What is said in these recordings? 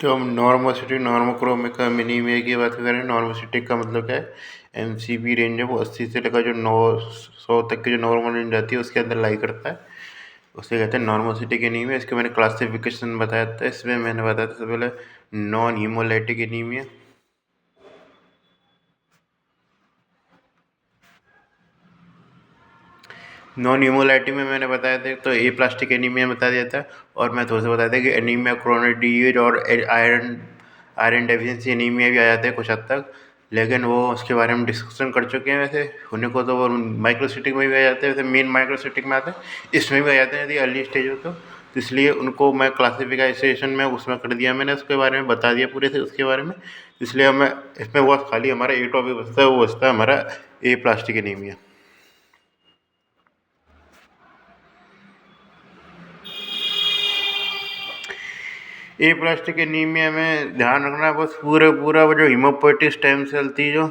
तो हम नॉर्मोसिटी नॉर्मोक्रोमिक मिनीमिया की बात करें। नॉर्मोसिटी का मतलब क्या है? एमसीबी रेंज है वो 80 से लेकर जो 900 तक की जो नॉर्मल रेंज रहती है उसके अंदर लाई करता है, उसे कहते हैं नॉर्मोसिटिक एनीमिया। इसके मैंने क्लासिफिकेशन बताया था, इसमें मैंने बताया था सबसे पहले non haemolytic anaemia. Non haemolytic में मैंने बताया था तो ए प्लास्टिक एनीमिया बता दिया था, और मैं थोड़ा सा बताया था कि एनीमिया क्रोनिक डिजीज और आयरन आयरन डेफिशिएंसी एनीमिया भी आ जाते हैं कुछ हद तक, लेकिन वो उसके बारे में डिस्कशन कर चुके हैं। वैसे होने को तो वो माइक्रोसिटिक में भी आ जाते हैं, वैसे मेन माइक्रोसिटिक में आते हैं, इसमें भी आ जाते हैं यदि अर्ली स्टेज हो तो इसलिए उनको मैं क्लासिफिकेशन में उसमें कर दिया, मैंने उसके बारे में बता दिया पूरे से उसके बारे में। इसलिए मैं इसमें वो खाली हमारा ए टॉपिक बचता है, वो बचता है हमारा ए प्लास्टिक एनीमिया। ए प्लास्टिक एनीमिया में ध्यान रखना बस पूरा वो जो हीमोपोएटिक स्टेम सेल थी, जो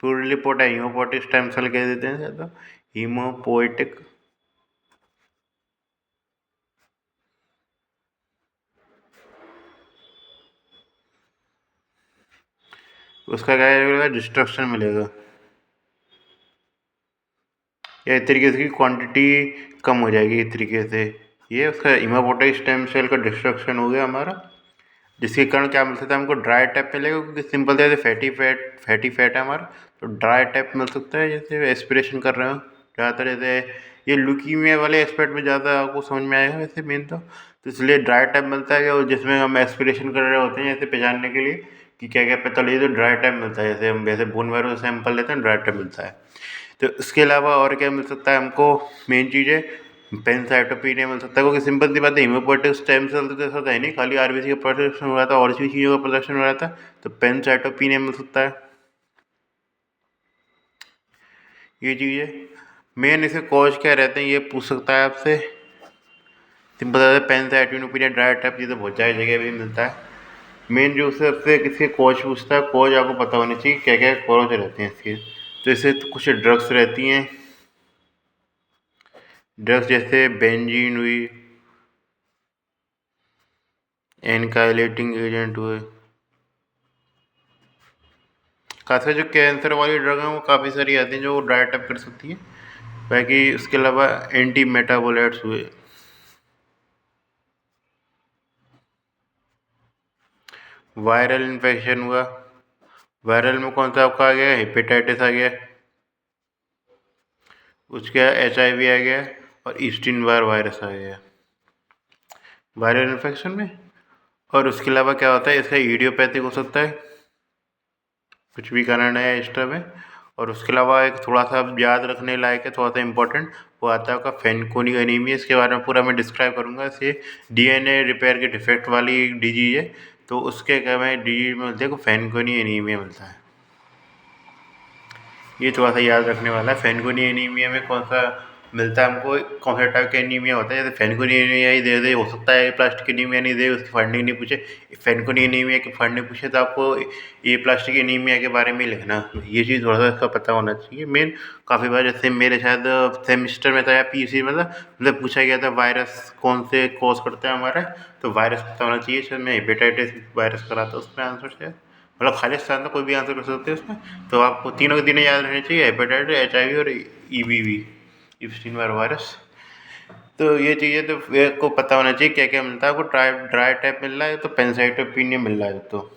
प्लूरिपोटा हीमोपोएटिक स्टेम सेल कह देते हैं तो हीमोपोएटिक, उसका क्या मिलेगा? डिस्ट्रक्शन मिलेगा, या इस तरीके से क्वांटिटी कम हो जाएगी इस तरीके से। ये उसका हीमोपोएटिक स्टेम सेल का डिस्ट्रक्शन हो गया हमारा, जिसके कारण क्या मिल सकता है हमको? ड्राई टाइप मिलेगा, क्योंकि सिंपल जैसे फैटी फैट है हमारा, तो ड्राई टाइप मिल सकता है जैसे एस्पिरेशन कर रहे हो ज़्यादातर। जैसे ये ल्यूकीमिया वाले एस्पेक्ट में ज़्यादा आपको समझ में आएगा वैसे मेन तो इसलिए ड्राई टाइप मिलता है, और जिसमें हम एस्पिरेशन कर रहे होते हैं जैसे पहचानने के लिए कि क्या क्या पता लगे, तो ड्राई टाइप मिलता है। जैसे हम वैसे बोन मैरो सैंपल लेते हैं, ड्राई टाइप मिलता है। तो इसके अलावा और क्या मिल सकता है हमको? मेन चीज़ है पेनसाइटोपिनिया मिल सकता है, क्योंकि सिंपल सी बात है हीमोपोएटिक स्टेम सेल तो ऐसा है नहीं खाली आरबीसी का प्रोडक्शन हो रहा था, और भी चीज़ों का प्रोडक्शन हो रहा था, तो पेनसाइटोपिनिया मिल सकता है। ये चीज़ है मेन। इसे कॉज क्या रहते हैं ये पूछ सकता है आपसे। सिंपल सा पेनसाइटोपिनिया ड्राई टाइप ये तो बहुत सारी जगह भी मिलता है। मेन जो उससे आपसे किसी कॉज पूछता है, कॉज आपको पता होनी चाहिए क्या क्या कॉज रहते हैं इसके। तो इससे तो कुछ ड्रग्स रहती हैं, ड्रग्स जैसे बेंजीन हुई, एनकाइलेटिंग एजेंट हुए, खासकर जो कैंसर वाली ड्रग हैं वो काफ़ी सारी आती हैं जो ड्राई अप कर सकती है। बाकी उसके अलावा एंटी मेटाबोलाइट्स हुए, वायरल इन्फेक्शन हुआ, वायरल में कौन सा आपका आ गया? हेपेटाइटिस आ गया, उसके HIV आ गया, और ईस्टीन बार वायरस आ गया वायरल इन्फेक्शन में। और उसके अलावा क्या होता है? इसका इडियोपैथिक हो सकता है, कुछ भी कारण है एक्स्ट्रा में। और उसके अलावा एक थोड़ा सा याद रखने लायक है, थोड़ा सा इंपॉर्टेंट, वो आता है आपका फेनकोनी एनीमिया। इसके बारे में पूरा मैं डिस्क्राइब करूँगा। इसे DNA रिपेयर के डिफेक्ट वाली डिजीज है, तो उसके क्या में डिजीज में मिलते हैं को फेनकोनी एनीमिया मिलता है। ये थोड़ा सा याद रखने वाला है। फेनकोनी एनीमिया में कौन सा मिलता है हमको, कौन सा टाइप का एनीमिया होता है? जैसे फेनकोनी एनीमिया ही दे दे, हो सकता है प्लास्टिक एनीमिया नहीं दे, उसकी फंडिंग नहीं पूछे। फेनकोनी एनीमिया की फंडिंग पूछे तो आपको ये प्लास्टिक एनीमिया के बारे में ही लिखना। ये चीज़ थोड़ा सा इसका पता होना चाहिए मेन। काफ़ी बार जैसे मेरे शायद सेमिस्टर में था या PUC में था, मतलब पूछा गया था वायरस कौन से कॉज करता है हमारा, तो वायरस पता होना चाहिए। शायद मैं हेपेटाइटिस वायरस करा था उसमें आंसर शायद, मतलब खालिस्तान का कोई भी आंसर कर सकते हैं उसमें। तो आपको तीनों के तीनों याद रहने चाहिए, हेपेटाइटिस, HIV और EBV, इप्स्टीन बार वायरस। तो ये चीज़ें तो को पता होना चाहिए क्या क्या मिलता है आपको। ड्राई टाइप मिल रहा है तो पेनसाइटोपिनिया मिल रहा है, तो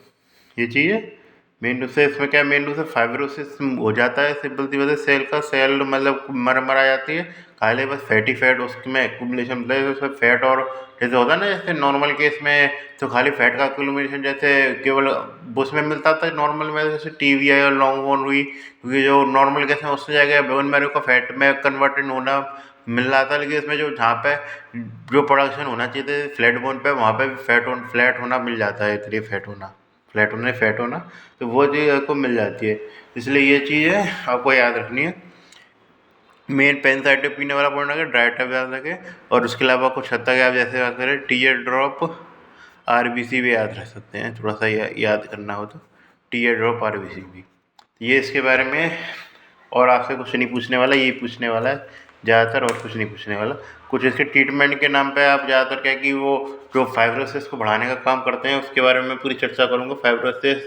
ये चीज़ है मेन रूप से। इसमें क्या मेन रूप से फाइब्रोसिस हो जाता है, सिंपल सी वजह सेल का सेल मतलब मर जाती है, खाली बस फैटी फैट उसमें एक्यूमुलेशन, मतलब उसमें फैट, और जैसे होता है ना जैसे नॉर्मल केस में तो खाली फैट का एक्यूमुलेशन जैसे केवल उसमें मिलता था नॉर्मल में, जैसे TBI और लॉन्ग बोन हुई, क्योंकि जो नॉर्मल केस में उससे जाएगा बोन मैरो का फैट में कन्वर्टेड होना मिल रहा था, लेकिन इसमें जो जहाँ पे जो प्रोडक्शन होना चाहिए था फ्लैट बोन पे, वहाँ पे फ्लैट होना मिल जाता है, इसलिए फैट होना, तो वो चीज़ आपको मिल जाती है। इसलिए ये चीज़ है आपको याद रखनी है। मेन पेनसाइटोपिनिया वाला पॉइंट अगर ड्राई टाइप याद रखें, और उसके अलावा कुछ हद तक आप जैसे बात करें टीयर ड्रॉप RBC भी याद रख सकते हैं, थोड़ा सा याद करना हो तो टीयर ड्रॉप RBC भी। ये इसके बारे में, और आपसे कुछ नहीं पूछने वाला, ये पूछने वाला है ज़्यादातर, और कुछ नहीं पूछने वाला। कुछ इसके ट्रीटमेंट के नाम पे आप ज़्यादातर क्या कि वो जो फाइब्रोसिस को बढ़ाने का काम करते हैं उसके बारे में पूरी चर्चा करूँगा। फाइब्रोसिस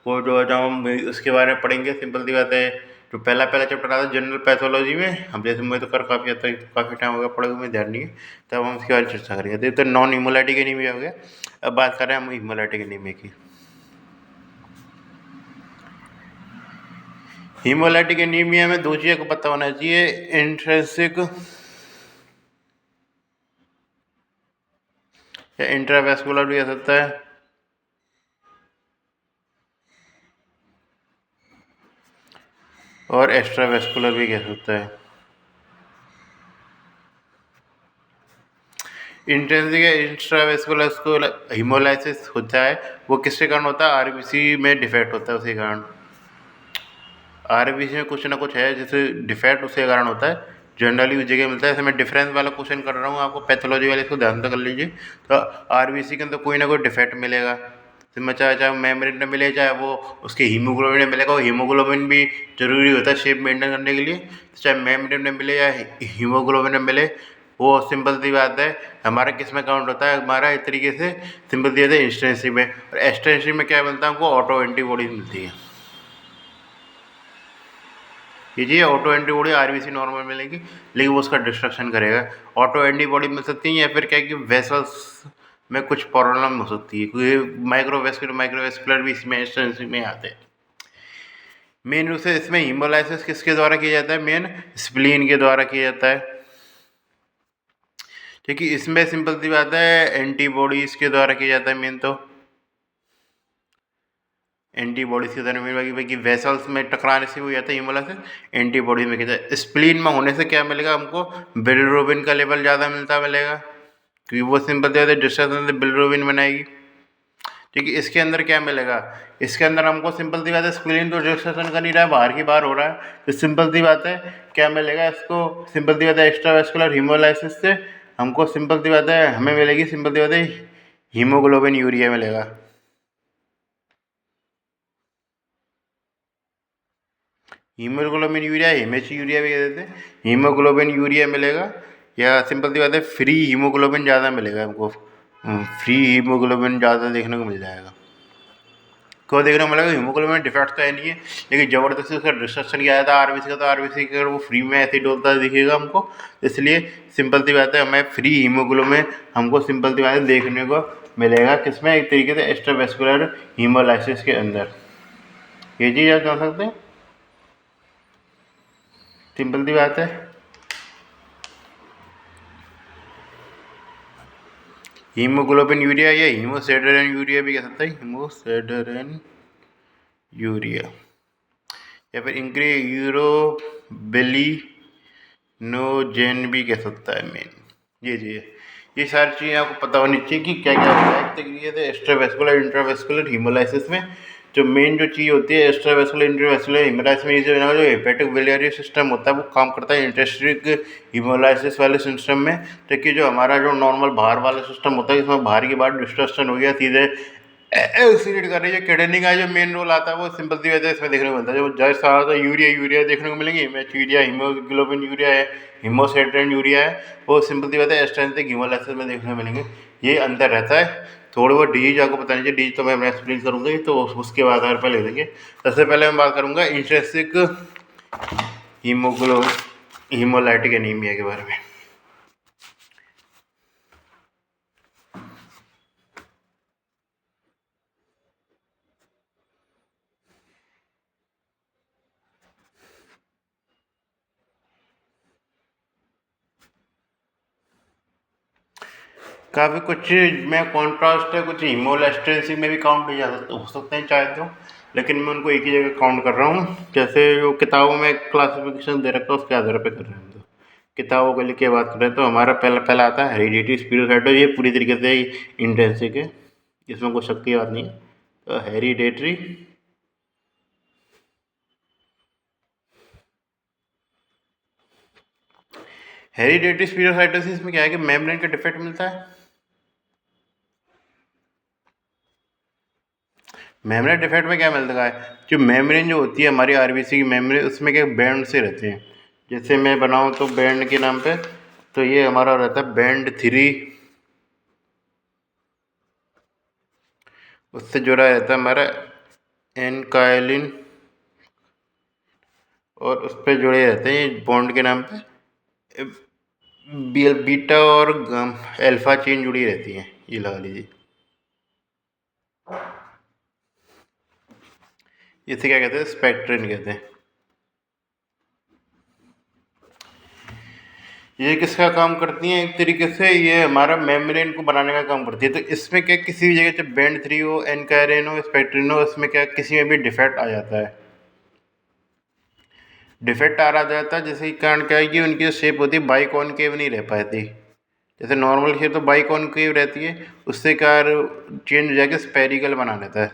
को जो जब हम उसके बारे में पढ़ेंगे, सिंपल सी बात है, जो पहला चैप्टर आता है जनरल पैथोलॉजी में, हम जैसे मैं तो कर काफ़ी हद तक काफ़ी टाइम हो गया पढ़े हुए, मुझे ध्यान नहीं है, तब हम उसके बारे में चर्चा करेंगे। तो नॉन हीमोलाइटिक एनीमिया हो गया, अब बात कर रहे हैं हम हीमोलाइटिक एनीमिया की। हीमोलाइटिक एनीमिया में दो चीज़ों को पता होना चाहिए, इंट्रिंसिक या इंट्रावेस्कुलर भी हो सकता है, और एक्स्ट्रावेस्कुलर भी कह सकता है। इंट्रिंसिक या इंट्रावेस्कुलर हीमोलाइसिस होता है, वो किसके कारण होता है? आरबीसी में डिफेक्ट होता है, उसी कारण। आरबीसी में कुछ ना कुछ है जैसे डिफेक्ट, उसके कारण होता है, जनरली उस जगह मिलता है। जैसे मैं डिफरेंस वाला क्वेश्चन कर रहा हूँ आपको, पैथोलॉजी वाले, इसको ध्यान से कर लीजिए। तो आरबीसी के अंदर कोई ना कोई डिफेक्ट मिलेगा, तो चाहे चाहे मेम्ब्रेन में मिले, चाहे वो उसके हीमोग्लोबिन में मिलेगा। और हीमोग्लोबिन भी जरूरी होता है शेप मेंटेन करने के लिए, तो चाहे मेम्ब्रेन में मिले या हीमोग्लोबिन में मिले, वो सिंपल सी बात है, हमारा किस में काउंट होता है? हमारा एक तरीके से सिंपल सी बात है इंस्टेंसी में। और एक्सटेंसी में क्या मिलता है हमको? ऑटो एंटीबॉडीज मिलती है। कीजिए, ऑटो एंटीबॉडी आरबीसी नॉर्मल मिलेगी, लेकिन वो उसका डिस्ट्रक्शन करेगा। ऑटो एंटीबॉडी मिल सकती है, या फिर क्या है कि वेसल्स में कुछ प्रॉब्लम हो सकती है, क्योंकि माइक्रोवेस्कुलर भी इसमें में आते हैं। मेन रूप से इसमें हीमोलाइसिस किसके द्वारा किया जाता है? मेन स्प्लीन के द्वारा किया जाता है, ठीक है। इसमें सिंपल सी बात है एंटीबॉडीज के द्वारा किया जाता है मेन, तो एंटीबॉडीज की तरह बाकी वेसल्स में टकराने से हो जाता है हीमोलाइसिस, एंटीबॉडी में कहता है। स्प्लीन में होने से क्या मिलेगा हमको? बिलिरुबिन का लेवल ज़्यादा मिलेगा, क्योंकि वो सिंपल सी बात है डिस्ट्रक्शन से बिलिरुबिन बनाएगी, ठीक है। इसके अंदर क्या मिलेगा? इसके अंदर हमको सिंपल सी बात है स्प्लीन तो डिस्ट्रक्शन कर नहीं रहा है, बाहर की बाहर हो रहा है, तो सिंपल सी बात है क्या मिलेगा इसको? सिंपल सी बात है एक्स्ट्रावेस्कुलर हीमोलाइसिस से हमको सिंपल सी बात है हमें मिलेगी, सिंपल सी बात है हीमोग्लोबिन यूरिया मिलेगा। हीमोग्लोबिन यूरिया, हिमेच यूरिया भी कह देते हैं, हीमोग्लोबिन यूरिया मिलेगा, या सिंपल सी बात है फ्री हीमोग्लोबिन ज़्यादा मिलेगा हमको। फ्री हीमोग्लोबिन ज़्यादा देखने को मिल जाएगा। क्यों देखने को मिलेगा? हीमोग्लोबिन में डिफेक्ट तो है नहीं है, लेकिन ज़बरदस्ती उसका डिस्ट्रक्शन किया जाता है आरबीसी का, तो आरबीसी का वो फ्री में ऐसे ही डोलता दिखेगा हमको। इसलिए सिंपल सी बात है हमें फ्री हीमोग्लोबिन हमको सिंपल सी बात है देखने को मिलेगा, किसमें? एक तरीके से एक्स्ट्रावेस्कुलर हीमोलाइसिस के अंदर। ये चीज़ आप जान सकते हैं, सिंपल सी बात है। हीमोग्लोबिन यूरिया या हीमोसेड्रेन यूरिया भी कह सकते हैं, हीमोसेड्रेन यूरिया, या फिर इंक्री यूरोबिलिनोजेन भी कह सकता है मेन। ये सारी चीज़ें आपको पता होनी चाहिए कि क्या क्या होता है एक तरीके से एक्स्ट्रावेस्कुलर इंट्रावेस्कुलर हीमोलाइसिस में। जो मेन जो चीज़ होती है एक्स्ट्रावेस्कुलर इंट्रावेस्कुलर हीमोलाइसिस में, जो हेपेटिक बिलियरी सिस्टम होता है वो काम करता है इंट्रास्टिक हीमोलाइसिस वाले सिस्टम में, ताकि जो हमारा जो नॉर्मल बाहर वाला सिस्टम होता है इसमें बाहर की बात डिस्ट्रक्शन हो गया, सीधे एक्सीडेंट कर रही है। किडनी का जो मेन रोल आता है वो सिंपल सी वजह इसमें देखने को मिलता है। जो जैसा आता है यूरिया देखने को मिलेंगे, यूरिया हीमोग्लोबिन यूरिया है, हीमोसेड्रेन यूरिया है, वो सिंपल सी बात है एक्सटेंसिव हीमोलाइसिस में देखने को मिलेंगे। ये अंतर रहता है। थोड़ी बहुत डिजीज आपको पता नहीं चाहिए, डिजीज तो मैं एक्सप्लेन करूँगा ही, तो उसके आधार पर ले लेंगे। सबसे पहले मैं बात करूँगा इंट्रिंसिक हीमोलाइटिक एनीमिया के बारे में। काफ़ी कुछ में कॉन्ट्रास्ट है, कुछ हीमोलैस्टेंसी में भी काउंट हो सकते हैं चाहे तो, लेकिन मैं उनको एक ही जगह काउंट कर रहा हूँ। जैसे जो किताबों में क्लासिफिकेशन दे रखा है उसके आधार पर कर रहे हैं। तो किताबों को लेके बात करें तो हमारा पहला आता है हेरिडिटी स्पीडोसाइटोसिस, ये पूरी तरीके से इंट्रिंसिक है, इसमें कोई शक की बात नहीं है। तो हेरिडेटरी स्पीडोसाइटोसिस में क्या है कि मेम्ब्रेन का डिफेक्ट मिलता है। मेम्ब्रेन डिफेक्ट में क्या मिलता है? जो मेम्ब्रेन जो होती है हमारी आरबीसी की मेम्ब्रेन, उसमें क्या बैंड से रहते हैं। जैसे मैं बनाऊँ तो बैंड के नाम पे, तो ये हमारा रहता है बैंड 3 उससे जुड़ा रहता है हमारा एनकाइलिन, और उस पर जुड़े रहते हैं ये बॉन्ड के नाम पे बीटा और अल्फा चेन जुड़ी रहती हैं, ये लगा लीजिए। इसे क्या कहते हैं, स्पेक्ट्रिन कहते हैं। ये किसका काम करती हैं, एक तरीके से ये हमारा मेम्ब्रेन को बनाने का काम करती है। तो इसमें क्या, किसी भी जगह जब बैंड 3 हो, एनकायरिन हो, स्पेक्ट्रिन हो, इसमें क्या किसी में भी डिफेक्ट आ जाता है। डिफेक्ट आ रहा जाता है जिसके कारण क्या है कि उनकी जो शेप होती है बाइकॉनकेव नहीं रह पाती। जैसे नॉर्मल शेप तो बाइकॉनकेव रहती है, उससे क्या चेंज हो जाके स्पेरिकल बना लेता है।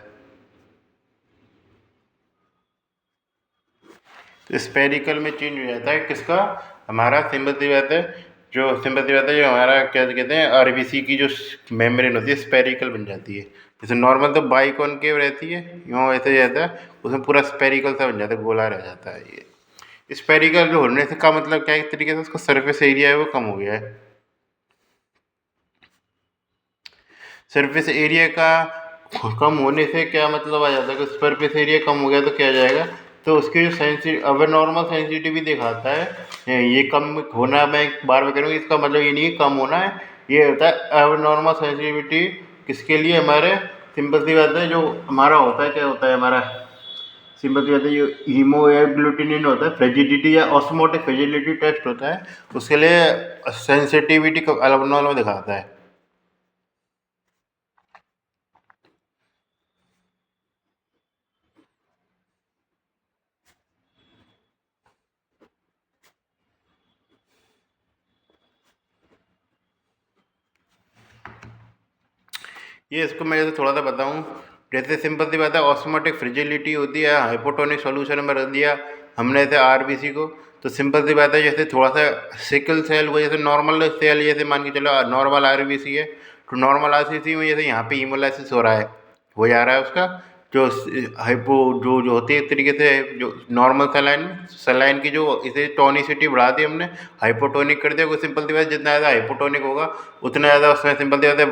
तो स्पेरिकल में चेंज हो जाता है किसका, हमारा सिंपैथी बात है, जो सिंपैथी बात है, जो हमारा क्या कहते हैं आरबीसी की जो मेम्ब्रेन होती है स्पेरिकल बन जाती है। जैसे नॉर्मल तो बाइकॉनकेव रहती है, यूँ ऐसे रहता है, उसमें पूरा स्पेरिकल सा बन जाता है, गोला रह जाता है। ये स्पेरिकल जो होने से का मतलब क्या है, एक तरीके से उसका सरफेस एरिया है वो कम हो गया है। सरफेस एरिया का कम होने से क्या मतलब आ जाता है कि सरफेस एरिया कम हो गया तो क्या जाएगा, तो उसकी जो अब नॉर्मल सेंसिटिविटी दिखाता है ये कम होना, मैं बार बार करूँगी, इसका मतलब ये नहीं है कम होना है, ये होता है अब नॉर्मल सेंसिटिविटी किसके लिए, हमारे सिंपल बात है, जो हमारा होता है क्या होता है हमारा सिंपल बात है, जो हीमोग्लूटिनिन होता है फ्रेजिलिटी या ऑस्मोटिक फ्रेजिलिटी टेस्ट होता है, उसके लिए सेंसिटिविटी अब नॉर्मल दिखाता है। ये इसको मैं जैसे थोड़ा सा बताऊँ, जैसे सिंपल सी बात है ऑस्मोटिक फ्रिजिलिटी होती है, हाइपोटोनिक सॉल्यूशन में रख दिया हमने ऐसे आरबीसी को, तो सिंपल सी बात है जैसे थोड़ा सा सिकल सेल को, जैसे नॉर्मल सेल जैसे मान के चलो नॉर्मल आरबीसी है, तो नॉर्मल आरबीसी में जैसे यहाँ पे हीमोलाइसिस हो रहा है, हो जा रहा है उसका, जो हाइपो जो होती है एक तरीके से, जो नॉर्मल सलाइन की जो इसे टोनिसिटी बढ़ा दी हमने, हाइपोटोनिक कर दिया, कोई सिंपल सी बात जितना ज़्यादा हाइपोटोनिक होगा उतना ज़्यादा उसमें सिंपल सी बात है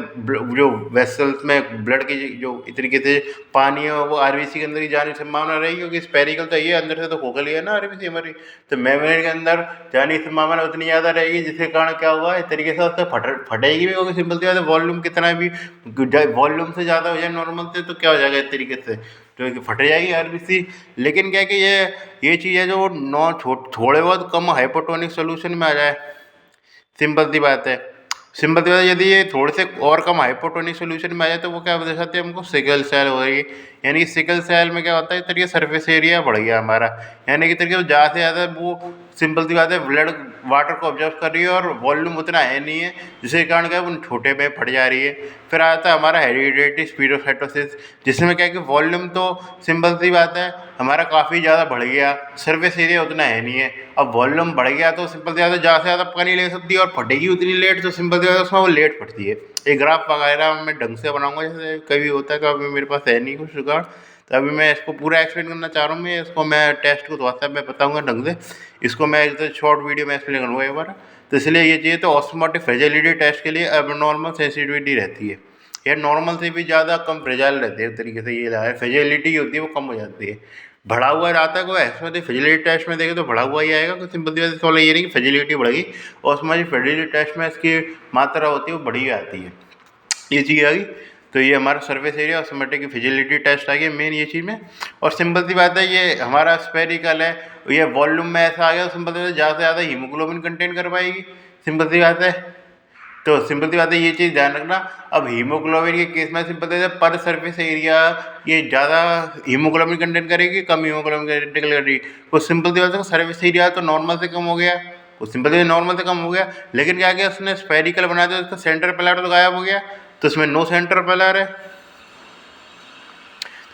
जो वेसल्स में ब्लड की जो इस तरीके से पानी है वो आरबीसी के अंदर ही जाने की संभावना रहेगी, क्योंकि स्पेरिकल तो ये अंदर से तो खोखल ही है ना आरबीसी हमारी, तो मेम्ब्रेन के अंदर जाने की संभावना उतनी ज़्यादा रहेगी, जिसके कारण क्या हुआ इस तरीके से उससे फटेगी भी, क्योंकि सिंपल सी बात है वॉल्यूम कितना भी वॉल्यूम से ज़्यादा हो जाए नॉर्मल से तो क्या हो जाएगा इस तरीके से, जो कि फट जाएगी आरबीसी। लेकिन क्या है कि ये चीज़ है जो थोड़े बहुत कम हाइपोटोनिक सोल्यूशन में आ जाए, सिंपल सी बात है, सिंपल सी बात है, यदि ये थोड़े से और कम हाइपोटोनिक सोल्यूशन में आ जाए तो वो क्या दर्शाते हैं हमको, सिकल सेल हो रही है। यानी कि सिकल सेल में क्या होता है, इस तरीके सरफेस एरिया बढ़ गया हमारा, यानी कि तरीके ज़्यादा से ज़्यादा वो सिंपल सी बात है ब्लड वाटर को ऑब्जर्व कर रही है और वॉल्यूम उतना है नहीं है, जिसके कारण क्या है वो छोटे में फट जा रही है। फिर आता है हमारा हेरिडिटी स्पीडोसाइटोसिस, जिसमें क्या है कि वॉल्यूम तो सिंपल सी बात है हमारा काफ़ी ज़्यादा बढ़ गया, सरफेस एरिया उतना है नहीं है, अब वॉल्यूम बढ़ गया तो सिंपल ज़्यादा से ज़्यादा पानी ले सकती है और फटेगी उतनी लेट, तो सिंपल ज़्यादा उसमें वो लेट फटती है। एक ग्राफ वगैरह मैं ढंग से बनाऊंगा, जैसे कभी होता है कि अभी मेरे पास है नहीं कुछ जुगाड़, तो अभी मैं इसको पूरा एक्सप्लेन करना चाह रहा हूँ, मैं इसको मैं टेस्ट को व्हाट्सएप में बताऊँगा ढंग से, इसको मैं एक शॉर्ट वीडियो में एक्सप्लेन करूँगा एक बार। तो इसलिए ये चीज़ तो ऑस्मोटिक फ्रेजिलिटी टेस्ट के लिए एबनॉर्मल सेंसिटिविटी रहती है, या नॉर्मल से भी ज़्यादा कम फ्रेजाइल रहती है, एक तरीके से ये फ्रेजिलिटी होती है वो कम हो जाती है, बढ़ा हुआ रहता है। कोई ऐसा फिजिलिटी टेस्ट में देखे तो बढ़ा हुआ ही आएगा, तो सिंपल सी बात सवाल ये नहीं कि फिजिलिटी बढ़ेगी, और उसमें फिजिलिटी टेस्ट में इसकी मात्रा होती है वो बढ़ी आती है, ये चीज़ आ गई। तो ये हमारा सर्विस एरिया और सिमेट्रिक की फिजिलिटी टेस्ट आ गया मेन ये चीज़ में। और सिंपल सी बात है ये हमारा स्पेरिकल है, ये वॉल्यूम में ऐसा आ गया, सिंपल सी बात है ज़्यादा से ज़्यादा हीमोग्लोबिन कंटेन कर पाएगी, सिंपल सी बात है। तो सिंपल सी बात है ये चीज़ ध्यान रखना। अब हीमोग्लोबिन के केस में सिंपल सी पर सर्फेस एरिया ये ज़्यादा हीमोग्लोबिन कंटेंट करेगी, कम हीमोग्लोबिन कंटेंट करेगी, तो सिंपल सी बात है सर्फेस एरिया तो नॉर्मल से कम हो गया, वो सिंपल सी नॉर्मल से कम हो गया, लेकिन क्या किया उसने स्पेरिकल बना दिया, उसका सेंटर पिलर तो गायब हो गया, तो इसमें नो सेंटर पिलर है,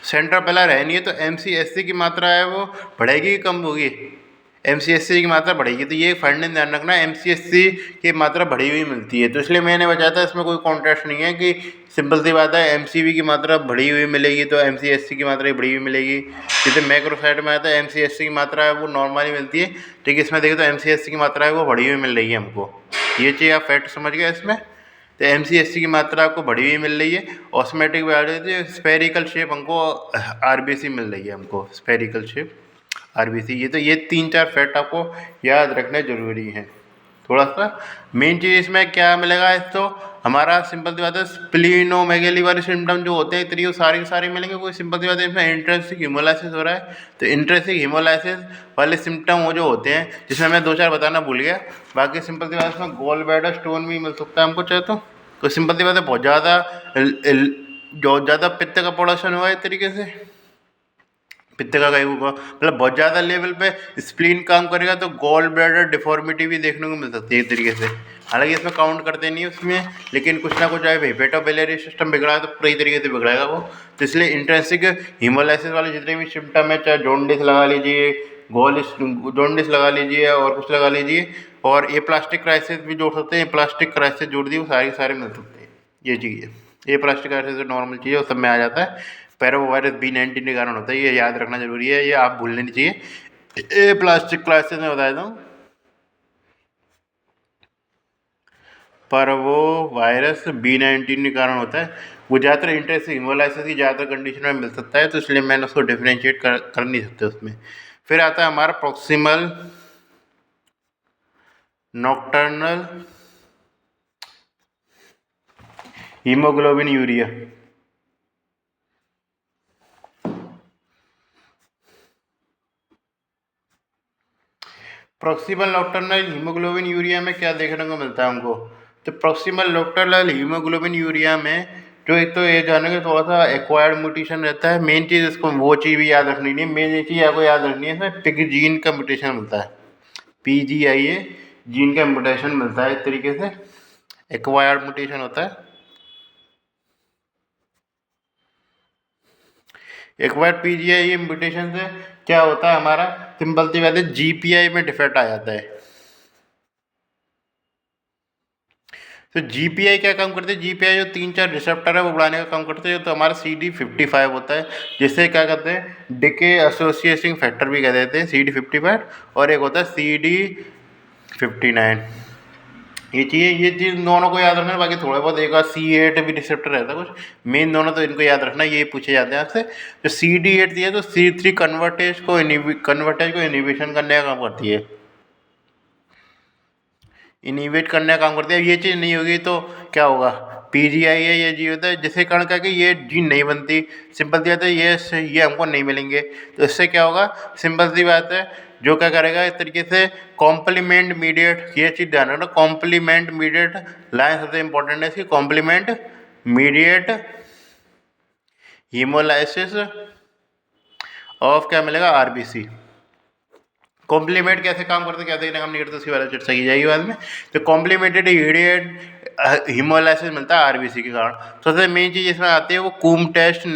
सेंटर पिलर है नहीं है, तो एमसीएससी की मात्रा है वो बढ़ेगी कि कम होगी, एमसीएससी की मात्रा बढ़ेगी। तो ये फाइंडिंग ध्यान रखना, एमसीएससी की मात्रा बढ़ी हुई मिलती है, तो इसलिए मैंने बताया था इसमें कोई कॉन्ट्रास्ट नहीं है कि सिंपल सी बात है एमसीवी की मात्रा बढ़ी हुई मिलेगी तो एमसीएससी की मात्रा बढ़ी हुई मिलेगी। जैसे मैक्रोसाइट में आता है एमसीएससी की मात्रा है वो नॉर्मली मिलती है, ठीक है, इसमें देखिए तो एमसीएससी की मात्रा है वो बढ़ी हुई मिल रही है हमको, ये चीज़ आप फैक्ट समझ गए इसमें। तो MCSC की मात्रा आपको बढ़ी हुई मिल रही है। ऑस्मेटिक बायोलॉजी स्फेरिकल शेप हमको RBC मिल रही है, हमको स्फेरिकल शेप RBC। ये 3-4 फैक्ट आपको याद रखने ज़रूरी हैं। थोड़ा सा मेन चीज़ इसमें क्या मिलेगा, इस तो हमारा सिंपल सी बात है स्प्लीनोमेगेली वाले सिम्टम जो होते हैं वो सारे के सारे मिलेंगे। कोई सिंपल सी बात है, इसमें इंट्रिंसिक हीमोलाइसिस हो रहा है, तो इंट्रिंसिक हीमोलाइसिस वाले सिम्टम वो जो होते हैं, जिसमें मैं 2-4 बताना भूल गया। बाकी सिंपल सी बात इसमें गॉल ब्लैडर स्टोन भी मिल सकता है हमको चाहे तो सिंपल सी बात है बहुत ज़्यादा पित्त का प्रोडक्शन हुआ है एक तरीके से, पित्त का कहीं होगा मतलब बहुत ज़्यादा लेवल पे स्प्लीन काम करेगा तो गॉल ब्लैडर डिफॉर्मिटी भी देखने को मिल सकती है एक तरीके से। हालांकि इसमें काउंट करते नहीं है उसमें, लेकिन कुछ ना कुछ चाहे हेपेटोबिलियरी सिस्टम बिगड़ा है तो पूरी तरीके से बिगड़ाएगा वो। तो इसलिए इंट्रिंसिक हीमोलाइसिस वाले जितने भी सिम्टम है, चाहे जॉन्डिस लगा लीजिए, जॉन्डिस लगा लीजिए और कुछ लगा लीजिए, और ये प्लास्टिक क्राइसिस भी जोड़ सकते हैं, प्लास्टिक क्राइसिस जोड़ दिए वो सारे सारे मिल सकते हैं। ये चीज़ है, ये प्लास्टिक क्राइसिस नॉर्मल चीज़ है, वो सब में आ जाता है। पैरावायरस B19 के कारण होता है, ये याद रखना जरूरी है, ये आप भूलने नहीं चाहिए। ये प्लास्टिक क्राइसिस में बताया था, पर वो वायरस B19 के कारण होता है। वो ज़्यादातर इंट्रिंसिक हीमोलाइसिस की ज़्यादातर कंडीशन में मिल सकता है, तो इसलिए मैंने उसको डिफ्रेंशिएट कर नहीं सकते उसमें। फिर आता है हमारा proximal nocturnal haemoglobin urea. Proximal nocturnal haemoglobin urea में क्या देखने को मिलता है हमको, तो प्रॉक्सिमल नॉक्टर्नल हीमोग्लोबिन यूरिया में जो एक तो ये जाने का थोड़ा सा एक्वायर्ड म्यूटेशन रहता है। मेन चीज़ इसको वो चीज़ भी याद रखनी नहीं है, मेन ये चीज़ आपको याद रखनी है, इसमें पिग जीन का म्यूटेशन मिलता है, PGIA जीन का म्यूटेशन मिलता है, एक तरीके से एक्वायर्ड म्यूटेशन होता है। एक्वायर्ड PGIA म्यूटेशन से क्या होता है, हमारा सिंपल सी बात है GPI में डिफेक्ट आ जाता है। तो GPI क्या काम करते हैं, GPI जो 3-4 रिसेप्टर है वो बढ़ाने का काम करते हैं। तो हमारा CD55 होता है, जिससे क्या कहते हैं डिके एसोसिएशन फैक्टर भी कह देते हैं CD55, और एक होता है CD59। ये चीज़ दोनों को याद रखना, बाकी थोड़ा बहुत एक C8 भी रिसेप्टर रहता है कुछ, मेन दोनों तो इनको याद रखना, ये पूछे जाते हैं आपसे। जो CD8 दिया तो C3 कन्वर्टेज को इनिबिशन करने का काम करती है, इनिवेट करने का काम करती है। ये चीज़ नहीं होगी तो क्या होगा, PGI है ये जी होता है, जिसके कारण क्या कि ये जीन नहीं बनती। सिंपल सी बात है, ये हमको नहीं मिलेंगे, तो इससे क्या होगा, सिंपल सी बात है जो क्या करेगा इस तरीके से कॉम्प्लीमेंट मीडिएट, ये चीज़ ध्यान रखना, कॉम्प्लीमेंट मीडिएट लाइन सबसे इंपॉर्टेंट है इसकी, कॉम्प्लीमेंट मीडिएट हीमोलाइसिस ऑफ क्या मिलेगा RBC। कॉम्प्लीमेंट कैसे काम करते, कैसे काम नहीं करते, उसकी बारे में चर्चा की जाएगी बाद में। तो कॉम्प्लीमेंटेड इमीडिएट हीमोलाइसिस मिलता है RBC के कारण। सबसे मेन चीज़ इसमें आती है वो कूम टेस्ट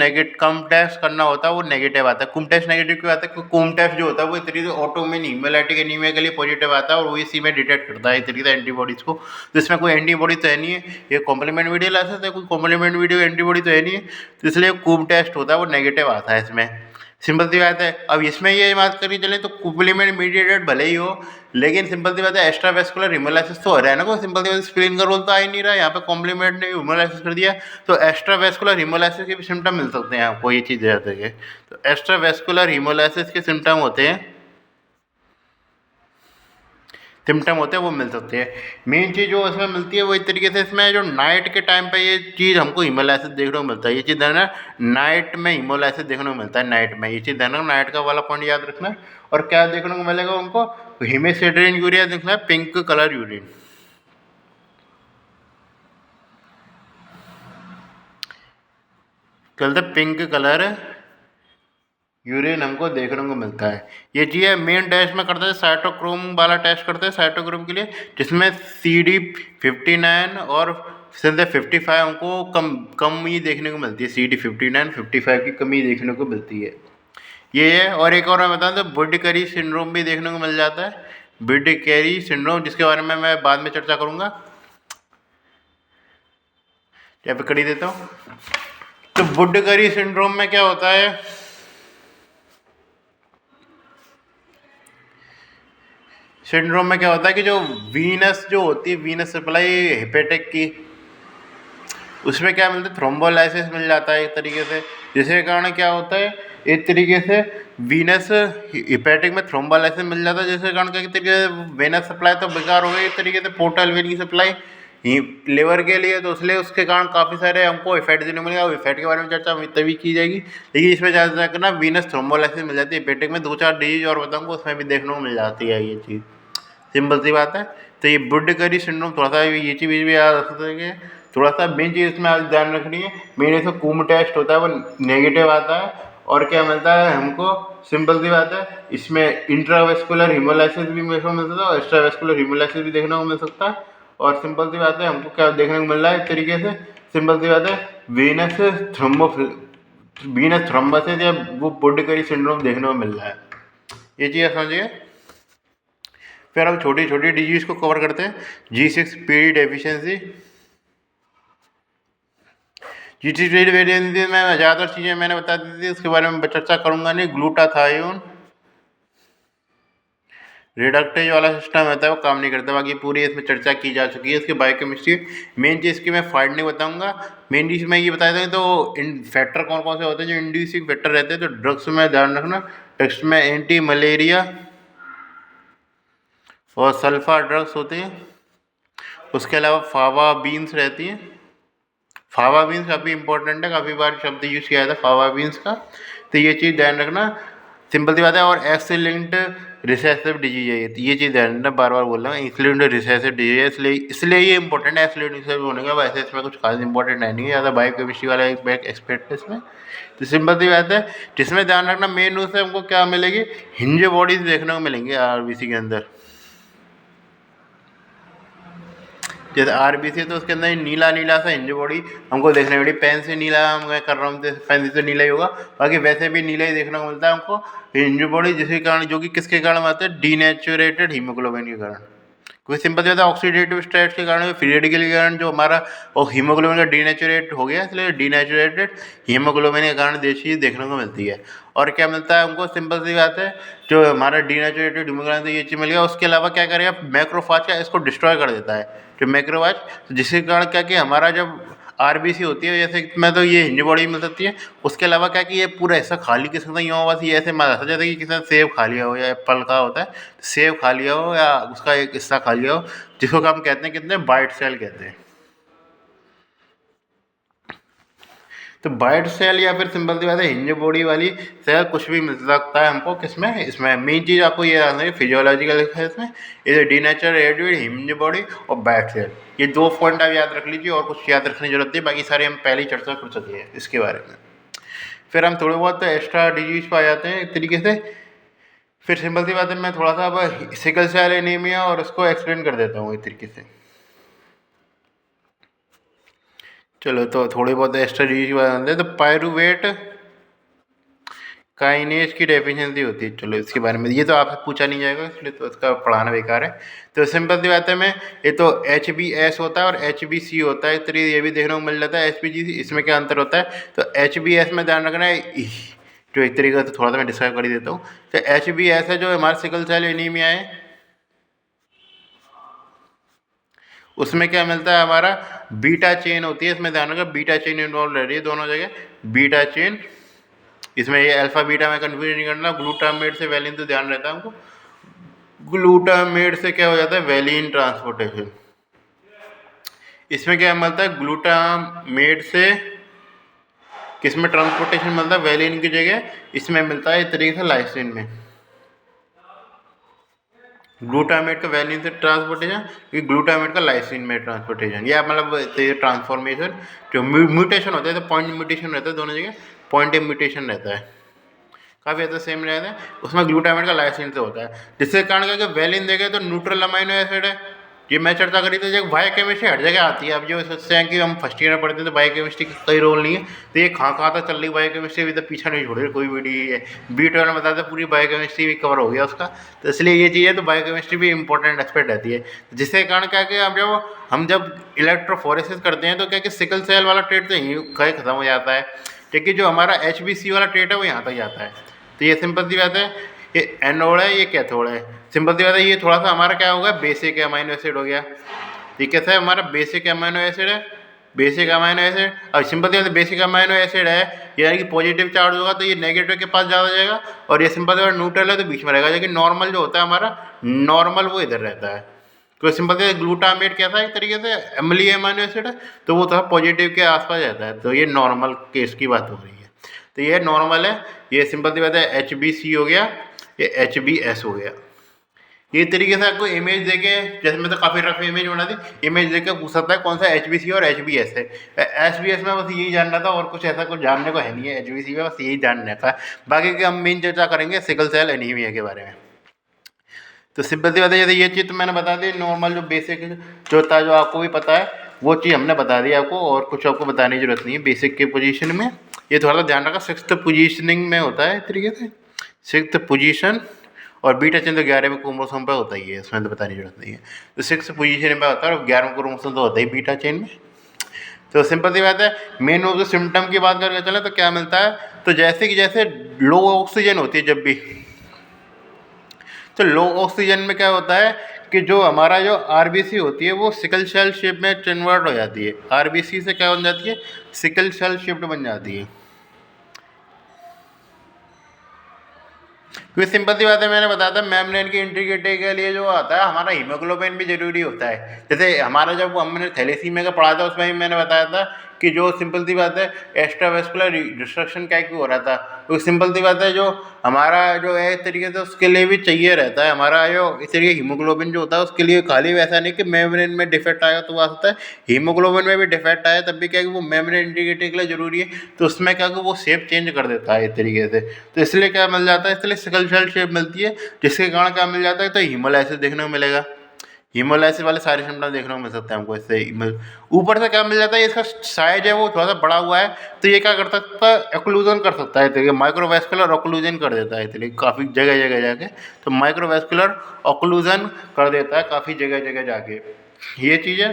करना होता है, वो नेगेटिव आता है। कूम टेस्ट नेगेटिव क्यों आता है, क्योंकि कूम टेस्ट जो होता है वो इस तरीके से ऑटोमेन हीमोलाइटिक एनीमिया के लिए पॉजिटिव आता है, और वो इसी में डिटेक्ट करता है इस तरीके से एंटीबॉडीज़ को। तो इसमें कोई एंटीबॉडी तो है नहीं है, ये कॉम्प्लीमेंट वीडियो लाइसिस है, कोई कॉम्प्लीमेंट वीडियो एंटीबॉडी तो है नहीं है, तो इसलिए कूम टेस्ट होता है वो नेगेटिव आता है इसमें। सिंपल सी बात है। अब इसमें ये बात करी चले तो कॉम्प्लीमेंट मीडिएटेड भले ही हो, लेकिन सिंपल सी बात है एक्स्ट्रा वेस्कुलर हीमोलाइसिस तो हो रहा है ना, को सिंपल सी बात स्प्लीन का रोल तो आ ही नहीं रहा है, यहाँ पे कॉम्प्लीमेंट ने हीमोलाइसिस कर दिया, तो एक्स्ट्रा वेस्कुलर हीमोलाइसिस के भी सिम्टम मिल सकते हैं आपको, ये चीज़ याद रखिए। तो एक्स्ट्रा वेस्कुलर हीमोलाइसिस के सिम्टम होते हैं, वो मिल सकते हैं। मेन चीज़ जो इसमें मिलती है वो इस तरीके से, इसमें जो नाइट के टाइम पे ये चीज़ हमको हीमोलाइसिस देखने को मिलता है, ये चीज़ है ना, नाइट में हीमोलाइसिस देखने को मिलता है, नाइट में, ये चीज़ है ना, नाइट का वाला पॉइंट याद रखना है। और क्या देखने को मिलेगा उनको, हीमेसिड्रिन यूरिया दिखना है, पिंक कलर यूरिन, चलते पिंक कलर यूरिन हमको देखने को मिलता है। ये चीज़ है मेन टेस्ट में करते हैं, साइटोक्रोम वाला टेस्ट करते हैं साइटोक्रोम के लिए, जिसमें CD59 और सिंधे 55 हमको कम ही देखने को मिलती है, CD59 55 की कमी देखने को मिलती है, ये है। और एक और मैं बताऊँ तो बुड-कैरी सिंड्रोम भी देखने को मिल जाता है, बुड-कैरी सिंड्रोम, जिसके बारे में मैं बाद में चर्चा करूँगा। यहाँ पे कड़ी देता हूँ। तो बुड-कैरी सिंड्रोम में क्या होता है, सिंड्रोम में क्या होता है कि जो वीनस जो होती है, वीनस सप्लाई हेपेटिक की, उसमें क्या मिलता है, थ्रोम्बोलाइसिस मिल जाता है एक तरीके से, जिसके कारण क्या होता है, एक तरीके से वीनस हिपैटिक में थ्रोम्बोलाइसिस मिल जाता है, जिसके कारण क्या तरीके से वेनस सप्लाई तो बेकार हो गई एक तरीके से, पोर्टल वेन की सप्लाई लीवर के लिए, तो इसलिए उसके कारण काफ़ी सारे हमको इफेक्ट देने मिलेगा। इफेक्ट के बारे में चर्चा तभी की जाएगी, लेकिन इसमें ज़्यादा करना वीनस थ्रोम्बोलाइसिस मिल जाती है हिपैटिक में। 2-4 डिजीज और बताऊँगा, उसमें भी देखने को मिल जाती है ये चीज़, सिंपल सी बात है। तो ये बुर्डीगेरी सिंड्रोम थोड़ा सा ये चीज़ भी याद रख सकते हैं। थोड़ा सा मेन चीज़ इसमें आज ध्यान रखनी है, मेन इसमें कूम टेस्ट होता है वो नेगेटिव आता है, और क्या मिलता है हमको, सिंपल सी बात है, इसमें इंट्रावेस्कुलर हिमोलाइसिस भी देखने को मिल सकता है और एक्स्ट्रावेस्कुलर हिमोलाइसिस भी देखने को मिल सकता है। और सिंपल सी बात है, हमको क्या देखने को मिल रहा है एक तरीके से, सिंपल सी बात है, वीनस वीनस थ्रोम्बोसिस या वो बुर्डीगेरी सिंड्रोम देखने को मिल रहा है, ये चीज़ समझिए। फिर हम छोटी छोटी डिजीज को कवर करते हैं। G6PD deficiency. G6PD डेफिशिएंसी में ज़्यादातर चीज़ें मैंने बता दी थी, उसके बारे में चर्चा करूंगा नहीं। ग्लूटाथायोन रिडक्टेज वाला सिस्टम रहता है वो काम नहीं करता, बाकी पूरी इसमें चर्चा की जा चुकी है। इसकी बायोकेमिस्ट्री मेन चीज़ की मैं फाइंड नहीं बताऊंगा, मेन चीज़ मैं ये बता दें तो इन फैक्टर कौन कौन से होते हैं जो इंड्यूसिंग फैक्टर रहते हैं। तो ड्रग्स में ध्यान रखना, ड्रग्स में एंटी मलेरिया और सल्फा ड्रग्स होते हैं। उसके अलावा फावा बीन्स रहती हैं। फावा बीन्स काफ़ी इंपॉर्टेंट है, काफ़ी बार शब्द यूज़ किया था फावा बीन्स का, तो ये चीज़ ध्यान रखना, सिंपल सी बात है। और एक्स लिंक्ड रिसेसिव डिजीज है, ये चीज़ ध्यान रखना, बार बार बोल रहा हूँ, एक्स लिंक्ड रिसेसिव डिजीज है, इसलिए ये इंपॉर्टेंट है। एक्स लिंक्ड रिसेसिव होने का वैसे इसमें कुछ खास इंपॉर्टेंट है नहीं, ज़्यादा बायोकेमिस्ट्री वाला एक बैक एक्सपेक्ट है इसमें। तो सिंपल सी बात है, जिसमें ध्यान रखना मेन रूप से हमको क्या मिलेगी, हिंज बॉडीज देखने को मिलेंगे आरबीसी के अंदर। जैसे आरबीसी तो उसके अंदर नीला नीला सा हिंज बॉडी हमको देखने को मिली, पेन से नीला मैं कर रहा हूँ तो पेन से नीला ही होगा, बाकी वैसे भी नीला ही देखने को मिलता है हमको हिंज बॉडी, जिसके कारण, जो कि किसके कारण आते हैं, डीनेचुरेटेड हीमोग्लोबिन के कारण। क्योंकि सिंपल ज़्यादा ऑक्सीडेटिव स्ट्रेस के कारण, फ्री रेडिकल के कारण जो हमारा और हीमोग्लोबिन का डीनेचुरेट हो गया, इसलिए डीनेचुरेटेड हीमोग्लोबिन के कारण ये चीज़ देखने को मिलती है। और क्या मिलता है हमको, सिंपल सी बात है, जो हमारा डीनेचुरेटेड हीमोग्लोबिन ये चीज़ मिल गया। उसके अलावा क्या करेगा, मैक्रोफाज का इसको डिस्ट्रॉय कर देता है, जो मैक्रोफाज, जिसके कारण क्या कि हमारा जब आरबीसी होती है, जैसे मैं तो ये हिंज बॉडी मिल सकती है। उसके अलावा क्या कि ये पूरा ऐसा खाली किसी का यूँ बस ये ऐसे मारा था जैसे कि किसी ने सेब खा लिया हो या एप्पल का होता है, सेब खा लिया हो या उसका एक हिस्सा खा लिया हो, जिसको हम कहते हैं कितने बाइट सेल कहते हैं। तो बाइट सेल या फिर सिंपल सी बात है हिंज बॉडी वाली सेल कुछ भी मिल सकता है हमको किसमें, इसमें मेन चीज़ आपको ये जानना है फिजियोलॉजिकल लिखा है इसमें, ये डीनेचुरेटेड हिंज बॉडी और बाइट सेल, ये 2 पॉइंट आप याद रख लीजिए, और कुछ याद रखने की जरूरत नहीं, बाकी सारे हम पहले ही चर्चा कर चुके हैं इसके बारे में। फिर हम थोड़े बहुत एक्स्ट्रा डिजीज पर आ जाते हैं एक तरीके से। फिर सिंपल सी बात है, मैं थोड़ा सा अब सिकल सेल एनीमिया और उसको एक्सप्लेन कर देता हूँ एक तरीके से। चलो तो थोड़ी बहुत एक्स्ट्रा डिजीज बताते हैं। तो पायरूवेट काइनेज की डेफिशिएंसी होती है, चलो इसके बारे में ये तो आपसे पूछा नहीं जाएगा, इसलिए तो इसका पढ़ाना बेकार है। तो सिंपल सी बात है, मैं ये तो HbS होता है और HbC होता है, इस तरीके ये भी देखने को मिल जाता है। HbG इसमें क्या अंतर होता है, तो HbS में ध्यान रखना है, जो एक तरीके से थोड़ा सा मैं डिस्क्राइब कर ही देता हूँ। तो HbS है जो हमारा सिकल सेल एनीमिया है, उसमें क्या मिलता है, हमारा बीटा चेन होती है, इसमें ध्यान रखना बीटा चेन इन्वॉल्व रह रही है दोनों जगह, बीटा चेन। इसमें ये अल्फा बीटा में कन्फ्यूज नहीं करना, ग्लूटामेट से वैलिन तो ध्यान रहता है हमको, ग्लूटामेट से क्या हो जाता है, वैलिन ट्रांसपोर्टेशन। इसमें क्या मिलता है, ग्लूटामेट से किसमें ट्रांसपोर्टेशन मिलता है, वैलिन की जगह इसमें मिलता है इस तरीके से लाइसिन में। ग्लूटामेट का वैलिन से ट्रांसपोर्टेशन, कि ग्लूटामेट का लाइसिन में ट्रांसपोर्टेशन, या मतलब ट्रांसफॉर्मेशन जो म्यूटेशन होता है, तो पॉइंट म्यूटेशन रहता है दोनों जगह, पॉइंट म्यूटेशन रहता है, काफ़ी ज़्यादा सेम रहता है, उसमें ग्लूटामेट का लाइसिन से होता है। जिसके कारण क्या कि वैलिन देखें तो न्यूट्रल अमाइनो एसिड है, ये मैं चर्चा करी थी, जब बायोकेमिस्ट्री हर जगह आती है। अब जो सोचते हैं कि हम फर्स्ट ईयर में पढ़ते हैं तो बायोकेमिस्ट्री का कोई रोल नहीं है, तो ये कहाँ तक चल रही बायोकेमिस्ट्री, अभी तक पीछा नहीं छोड़ रही कोई भी है। B12 में बताते पूरी बायोकेमिस्ट्री भी कवर हो गया उसका, तो इसलिए ये चीज़ है, तो बायोकेमिस्ट्री भी इंपॉर्टेंट एस्पेक्ट रहती है। जिसके कारण क्या कि हम जब इलेक्ट्रोफोरेसिस करते हैं तो क्या कि सिकल सेल वाला ट्रेट तो यहीं कहीं खत्म हो जाता है, क्योंकि जो हमारा HbC वाला ट्रेट है वो यहाँ तक जाता है। तो ये सिंपल सी बात है, ये एनोड है, ये कैथोड है, सिंपल सी बात है। ये थोड़ा सा हमारा क्या होगा, बेसिक अमाइनो एसिड हो गया, ये कैसा है, हमारा बेसिक अमाइनो एसिड है, बेसिक अमाइनो एसिड, और सिंपल वाला बेसिक अमाइनो एसिड है, यानी कि पॉजिटिव चार्ज होगा तो ये नेगेटिव के पास ज़्यादा जाएगा, और ये सिंपल वाला न्यूट्रल है तो बीच में रहेगा, लेकिन नॉर्मल जो होता है हमारा नॉर्मल वो इधर रहता है। तो सिंपल से ग्लूटामेट कैसा है, एक तरीके से अम्लीय अमाइनो एसिड है, तो वो थोड़ा पॉजिटिव के आसपास रहता है, तो ये नॉर्मल केस की बात हो रही है। तो ये नॉर्मल है, ये सिंपल सी बात है HbC हो गया, ये HbS हो गया। ये तरीके से आपको इमेज देके, जैसे मैं तो काफ़ी रफ इमेज बना दी, इमेज देके पूछ सकता है कौन सा HbC और HbS है। HbS में बस यही जानना था, और कुछ ऐसा कुछ जानने को है नहीं है। HbC में बस यही जानना था, बाकी की हम मेन चर्चा करेंगे सिकल सेल एनीमिया के बारे में। तो सिंपल सी बात है, जैसे ये चीज़ तो मैंने बता दी, नॉर्मल जो बेसिक जो होता है, जो आपको भी पता है, वो चीज़ हमने बता दी आपको, और कुछ आपको बताने की जरूरत नहीं है। बेसिक के पोजीशन में ये थोड़ा सा ध्यान रखा, 6th पोजीशनिंग में होता है, इस तरीके से 6th पोजीशन, और बीटा चेन तो 11वें क्रोमोसोम पे होता ही है, इसमें तो बताने की जरूरत नहीं है। तो 6th पोजीशन पे होता है, और 11वें क्रोमोसोम तो होता ही बीटा चेन में। तो सिंपल सी बात है, मेन रूप से सिम्टम की बात करके चले तो क्या मिलता है, तो जैसे कि जैसे लो ऑक्सीजन होती है जब भी, तो लो ऑक्सीजन में क्या होता है कि जो हमारा जो आरबीसी होती है वो सिकल सेल शेप में कन्वर्ट हो जाती है। आरबीसी से क्या बन जाती है, सिकल सेल शेप बन जाती है। क्योंकि सिंपल सी बात है, मैंने बताया था मेम्ब्रेन की इंटीग्रिटी के लिए जो आता है हमारा हीमोग्लोबिन भी जरूरी होता है। जैसे हमारा जब हमने थैलेसीमिया का पढ़ा था, उसमें भी मैंने बताया था कि जो सिंपल सी बात है एक्स्ट्रावेस्कुलर डिस्ट्रक्शन क्या क्यों हो रहा था, तो सिंपल सी बात है जो हमारा जो है इस तरीके से उसके लिए भी चाहिए रहता है, हमारा जो इस तरीके हीमोग्लोबिन जो होता है उसके लिए खाली वैसा नहीं कि मेम्ब्रेन में डिफेक्ट आएगा तो आ सकता है, हीमोग्लोबिन में भी डिफेक्ट आया तब भी क्या है कि वो मेम्ब्रेन इंटीग्रिटी के लिए जरूरी है, तो उसमें क्या कि वो शेप चेंज कर देता है इस तरीके से, तो इसलिए क्या मिल जाता है, इसलिए सिकल सेल शेप मिलती है, जिसके कारण क्या मिल जाता है, तो हीमोलाइसिस देखने को मिलेगा। हीमोलाइसिस वाले सारे सिम्टम देखने को मिल सकते हैं हमको इससे। ऊपर से क्या मिल जाता है, इसका साइज है वो थोड़ा सा बड़ा हुआ है, तो ये क्या कर सकता है, एक्लूजन कर सकता है, तो माइक्रोवेस्कुलर ऑक्लूजन कर देता है, इसलिए काफ़ी जगह जगह जाके, तो माइक्रोवेस्कुलर ऑक्लूजन कर देता है काफ़ी जगह जगह जाके। ये चीज़ है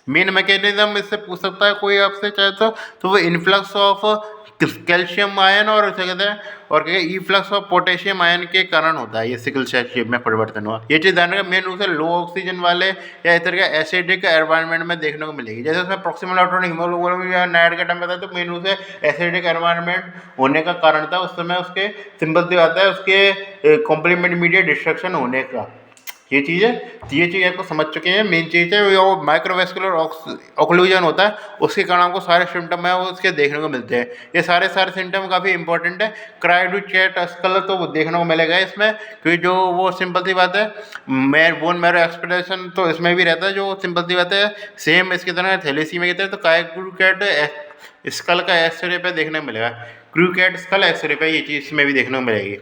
मेन मैकेनिज्म, इससे पूछ सकता है कोई आपसे चाहे तो वो इन्फ्लक्स ऑफ कैल्शियम आयन और क्या कहते हैं, और क्या इफ्लक्स ऑफ पोटेशियम आयन के कारण होता है ये सिकल सेल शेप में परिवर्तन हुआ। ये चीज़ ध्यान रखना, मेन रूप से लो ऑक्सीजन वाले या इस तरह के एसिडिक एनवायरनमेंट में देखने को मिलेगी। जैसे उसमें प्रोक्सिमल ऑटोनिक हीमोग्लोबिन या नाइट का टाइम बताया, तो मेन रूप से एसिडिक एनवायरनमेंट होने का कारण था, उस समय उसके सिंपल से आता है उसके कॉम्प्लीमेंट मीडिएट डिस्ट्रक्शन होने का। ये चीज़ है, तो ये चीज़ आपको समझ चुके हैं। मेन चीज़ है वो माइक्रोवेस्कुलर ऑक्लूजन होता है, उसके कारण आपको सारे सिम्टम है वो उसके देखने को मिलते हैं। ये सारे सिम्टम काफ़ी इंपॉर्टेंट है। क्राइडू चैट स्कल तो वो देखने को मिलेगा इसमें, क्योंकि जो वो सिंपल सी बात है बोन मैरो एक्सप्रेशन तो इसमें भी रहता है, जो सिंपल सी बात है सेम इसकी तरह थैलेसीमिया की तरह, तो क्राइडू चैट स्कल का एक्सरे पे देखने को मिलेगा, क्रूकैट स्कल एक्सरे पे ये चीज़ इसमें भी देखने को मिलेगी।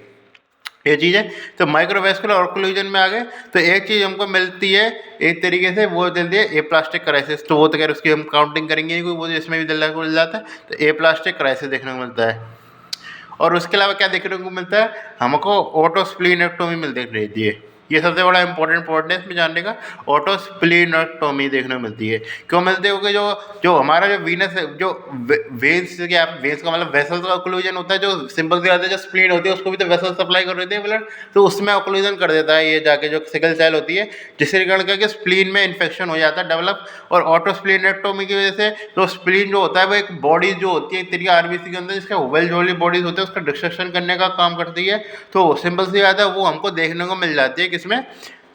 ये चीज़ है, तो माइक्रोवेस्कुलर ऑक्लूजन में आ गए तो एक चीज़ हमको मिलती है एक तरीके से, वो जल्दी है एप्लास्टिक क्राइसिस, तो वो तो खैर उसकी हम काउंटिंग करेंगे नहीं, वो इसमें भी मिल जाता है, तो एप्लास्टिक क्राइसिस देखने को मिलता है। और उसके अलावा क्या देखने को मिलता है, हमको ऑटोस्प्लीनेक्टोमी मिल देख रही है। ये सबसे बड़ा इंपॉर्टेंट पॉइंट है इसमें जानने का, ऑटोस्प्लीनेक्टोमी देखने को मिलती है। क्यों मिलती है, क्योंकि जो हमारा जो वीनस है, जो वेन्स क्या, वेन्स का मतलब वेसल्स का ऑक्लूजन होता है, जो सिंपल सी बात है जो स्प्लीन होती है उसको भी तो वेसल सप्लाई कर देती है ब्लड, तो उसमें ऑक्लूजन कर देता है ये जाके जो सिकल सेल होती है, जिसके कारण क्या कि स्प्लीन में इन्फेक्शन हो जाता है डेवलप। और ऑटोस्प्लीनेक्टोमी की वजह से तो स्प्लीन जो होता है वो एक बॉडी जो होती है एक तरीके आरबीसी के अंदर जिसका वेल जोली बॉडीज होते हैं उसका डिस्ट्रक्शन करने का काम करती है, तो सिंपल सी बात है वो हमको देखने को मिल जाती है किसमें,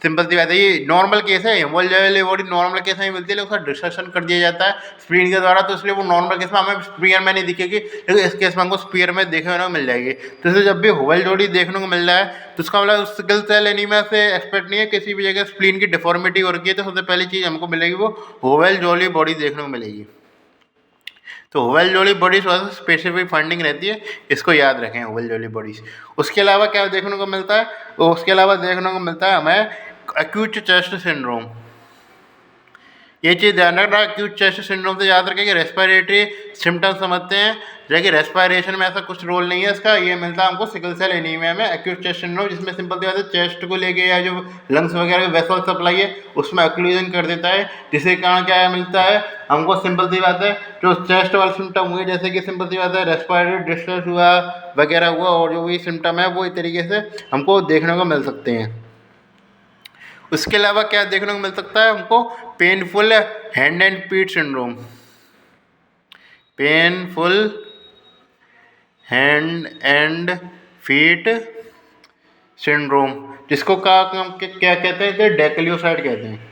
सिंपल सी बात है ये नॉर्मल केस है, वेल बॉडी नॉर्मल केस में मिलती है, लेकिन उसका डिस्ट्रक्शन कर दिया जाता है स्प्लीन के द्वारा, तो इसलिए वो नॉर्मल केस में हमें स्पीयर में नहीं दिखेगी, लेकिन इस केस में हमको स्पीयर में देखने को मिल जाएगी। तो इसे जब भी होवल जोड़ी देखने को मिल रहा है तो उसका मतलब सिकल सेल एनीमिया से एक्सपेक्ट नहीं है, किसी भी जगह स्प्लीन की डिफॉर्मिटी हो रही है, तो सबसे पहली चीज़ हमको मिलेगी वो होवल जोड़ी बॉडी देखने को मिलेगी। तो होवल जोली बॉडीज वाला स्पेसिफिक फंडिंग रहती है, इसको याद रखें होवल जोली बॉडीज। उसके अलावा क्या देखने को मिलता है, उसके अलावा देखने को मिलता है हमें एक्यूट चेस्ट सिंड्रोम। ये चीज़ ध्यान रखना, एक्यूट चेस्ट सिंड्रोम से याद रखें कि रेस्पिरेटरी सिम्टम्स समझते हैं, लेकिन रेस्पिरेशन में ऐसा कुछ रोल नहीं है इसका। ये मिलता है हमको सिकल सेल एनीमिया में एक्यूट चेस्ट सिंड्रोम, जिसमें सिंपल सी बात है चेस्ट को लेके या जो लंग्स वगैरह वेसल सप्लाई है उसमें ऑक्लूजन कर देता है, जिसके कारण क्या मिलता है हमको, सिंपल सी बात है जो चेस्ट वाले सिम्टम हुए, जैसे कि सिंपल सी बात है रेस्पिरेटरी डिस्ट्रेस हुआ वगैरह हुआ, और जो भी सिम्टम है वो इस तरीके से हमको देखने को मिल सकते हैं। उसके अलावा क्या देखने को मिल सकता है हमको, painful hand and feet syndrome. Painful hand and feet syndrome, जिसको क्या कहते हैं, डेक्लियोसाइड कहते हैं।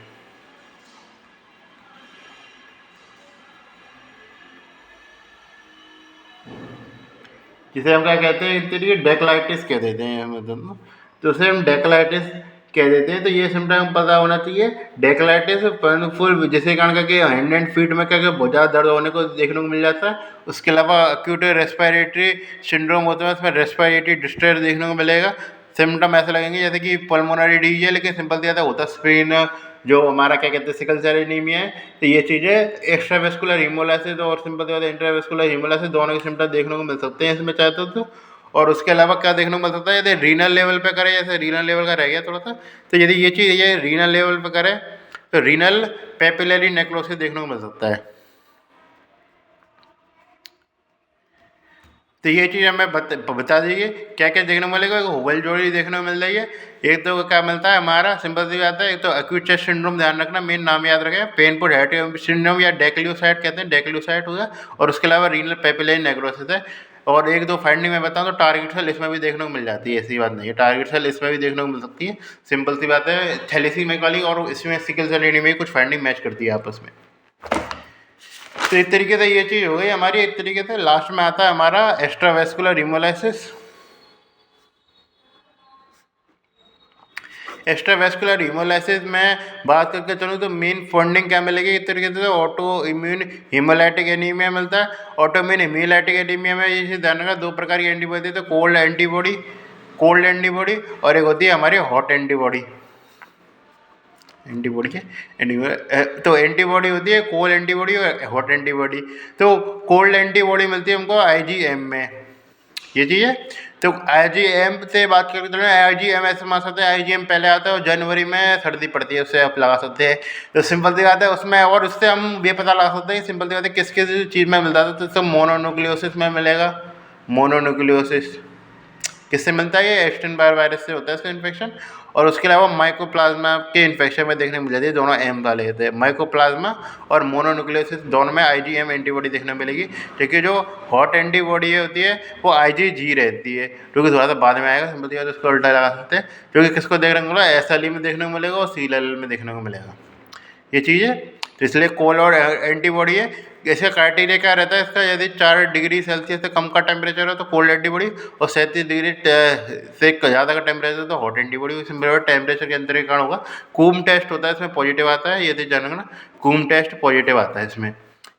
जिसे हम क्या कहते हैं, इस तरीके डेक्लाइटिस कह देते हैं मतलब, तो उसे हम डेक्लाइटिस कह देते हैं। तो ये सिम्टम पता होना चाहिए। डेक्लाइटिस फुल जिसके कारण क्या हैंड एंड फीट में क्या बहुत ज़्यादा दर्द होने को देखने को मिल जाता है। उसके अलावा एक्यूट रेस्पिरेटरी सिंड्रोम होता है, उसमें रेस्पिरेटरी डिस्ट्रेस देखने को मिलेगा। सिम्टम ऐसे लगेंगे जैसे कि पल्मोनरी डिजीज है, लेकिन सिंपल ज़्यादा होता है स्प्रीन, जो हमारा क्या कहते हैं सिकल सेल एनीमिया है। तो ये चीज़ें एक्स्ट्रावेस्कुलर हीमोलाइसिस और सिंपल ज़्यादा इंट्रावेस्कुलर हीमोलाइसिस दोनों के सिम्टम देखने को मिल सकते हैं इसमें चाहते तो। और उसके अलावा क्या देखने को मिल सकता है, यदि रीनल लेवल पे करे, जैसे रीनल लेवल का रह गया थोड़ा सा, तो यदि ये चीज़ ये रीनल लेवल पे करे तो रीनल पेपिलरी नेक्रोसिस देखने को मिल सकता है। तो ये चीज़ हमें बता दीजिए क्या क्या देखने को मिलेगा। होवल जोड़ी देखने को मिल रही है। एक तो क्या मिलता है हमारा सिंपल सी बात है, एक तो एक्यूट चेस्ट सिंड्रोम, ध्यान रखना मेन नाम याद रखें, पेनफुल हेड सिंड्रोम या डेक्लियोसाइड कहते हैं, डेक्लियोसाइड होगा। और उसके अलावा रीनल पेपिलरी नेक्रोसिस है। और एक दो फाइंडिंग में बताऊँ तो टारगेट सेल इसमें भी देखने को मिल जाती है, ऐसी बात नहीं है, टारगेट सेल इसमें भी देखने को मिल सकती है। सिंपल सी बात है, थैलेसीमिया वाली और इसमें सिकल सेल एनीमिया कुछ फाइंडिंग मैच करती है आपस में। तो इस तरीके से ये चीज़ हो गई हमारी। एक तरीके से लास्ट में आता है हमारा एक्स्ट्रावेस्कुलर हीमोलाइसिस। एक्स्ट्रावेस्कुलर हीमोलाइसिस में बात करके चलूँ तो मेन फंडिंग क्या मिलेगी, एक तरीके से ऑटो इम्यून हीमोलाइटिक एनीमिया मिलता है। ऑटो इम्यून हीमोलाइटिक एनीमिया में ये चीज़ ध्यान रखना, दो प्रकार की एंटीबॉडी, तो कोल्ड एंटीबॉडी और एक होती है हमारी हॉट एंटीबॉडी। एंटीबॉडी है तो एंटीबॉडी होती है कोल्ड एंटीबॉडी और हॉट एंटीबॉडी। तो कोल्ड एंटीबॉडी मिलती है हमको आईजीएम में, ये चीज़ है। तो आईजीएम से बात करके चलो, आईजीएम ऐसे मान सकते हैं, आईजीएम पहले आता है और जनवरी में सर्दी पड़ती है, उससे आप लगा सकते हैं। तो सिंपल सी बात है उसमें, और उससे हम ये पता लगा सकते हैं सिंपल सी बात है किस किस चीज़ में मिलता था। तो इससे मोनोन्यूक्लियोसिस में मिलेगा, मोनोन्यूक्लियोसिस किससे मिलता है, ये एस्टिन बार वायरस से होता है इसका इन्फेक्शन। और उसके अलावा माइकोप्लाज्मा के इन्फेक्शन में देखने को मिल जाती है, दोनों एम वाले होते हैं, माइकोप्लाज्मा और मोनोन्यूक्लियोसिस दोनों में आईजीएम एंटीबॉडी देखने को मिलेगी। क्योंकि जो हॉट एंटीबॉडी होती है वो आईजीजी रहती है, जो कि थोड़ा सा बाद में आएगा, सिंपल तो उसको उल्टा लगा सकते हैं। जो कि किसको देखने को मिला, एसएलई में देखने को मिलेगा और सीएलएल में देखने को मिलेगा, ये चीज़ है। तो इसलिए कोल्ड और एंटीबॉडी है। इसका क्राइटेरिया क्या रहता है इसका, यदि 4 डिग्री सेल्सियस से कम का टेम्परेचर हो तो कोल्ड एंटीबॉडी, और 37 डिग्री से ज़्यादा का टेम्परेचर तो हॉट एंटीबॉडी। सिंपल टेम्परेचर के अंतर के कारण होगा। कूम टेस्ट होता है इसमें पॉजिटिव आता है, यदि जानना कूम टेस्ट पॉजिटिव आता है इसमें,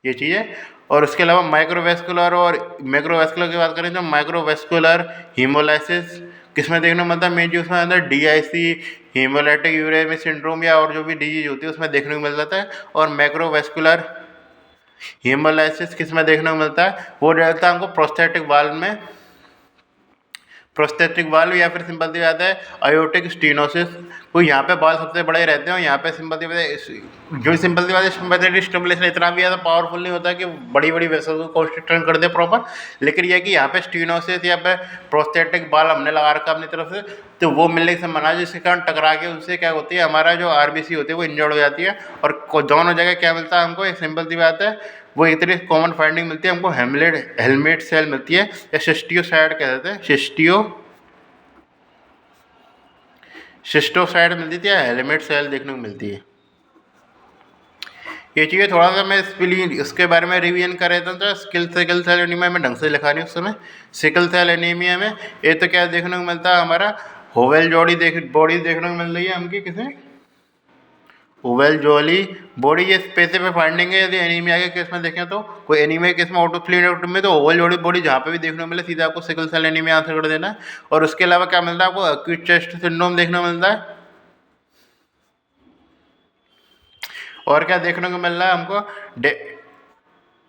ये चीज़ है। और उसके अलावा माइक्रोवेस्कुलर और मैक्रोवेस्कुलर की बात करें तो माइक्रोवेस्कुलर हीमोलाइसिस किस में देखने को मिलता है, मेन जो उसमें अंदर डीआईसी हीमोलाइटिक यूरेमिक सिंड्रोम या और जो भी डिजीज होती है उसमें देखने को मिल जाता है। और मैक्रोवेस्कुलर हीमोलाइसिस किस में देखने को मिलता है, वो रहता है हमको प्रोस्थेटिक वाल्व में, प्रोस्थेटिक वाल्व या फिर सिंपल सी बात है आयोटिक स्टीनोसिस। तो यहाँ पे बाल सबसे बड़े रहते हैं और यहाँ पे सिंपल सी बात है, जो सिंपल सी बात है सिंपैथेटिक स्टिमुलेशन इतना भी ज़्यादा पावरफुल नहीं होता कि बड़ी बड़ी वेसल्स को कॉन्स्ट्रिक्शन कर दे प्रॉपर। लेकिन यह कि यहाँ पे स्टीनोसिस या पे प्रोस्थेटिक बाल हमने लगा रखा अपनी तरफ से, तो वो मिलने से मना, जिसके कारण टकरा के उनसे क्या होती है हमारा जो आरबीसी होती है वो इंजर्ड हो जाती है। और दोनों जगह क्या मिलता है हमको, एक सिंपल सी बात है वो एक तरीके कॉमन फाइंडिंग मिलती है हमको, हेलमेट सेल मिलती है या सिस्टियोसाइड कह देते हैं, सिस्टोसाइड मिलती थी या हेलमेट सेल देखने को मिलती है। ये चीज़ें थोड़ा सा मैं इसके बारे में रिवीजन कर रहा था, तो सिकल सेल एनीमिया में ढंग से लिखा नहीं उस समय। सिकल सेल एनीमिया में ये तो क्या देखने को मिलता है हमारा, होवेल बॉडी देखने को मिल रही है हमकी किसे, ओवेल जोली बॉडी, ये स्पेसिफिक फाइंडिंग है। यदि एनीमिया के केस में देखें तो कोई एनीमिया केस में ऑटोफ्लिन में तो ओवल जोड़ी बॉडी जहाँ पे भी देखने को मिले सीधा आपको सिकल सेल एनीमिया आंसर कर देना है। और उसके अलावा क्या मिलता है आपको, एक्यूट चेस्ट सिंड्रोम देखने को मिलता है। और क्या देखने को मिल रहा है हमको,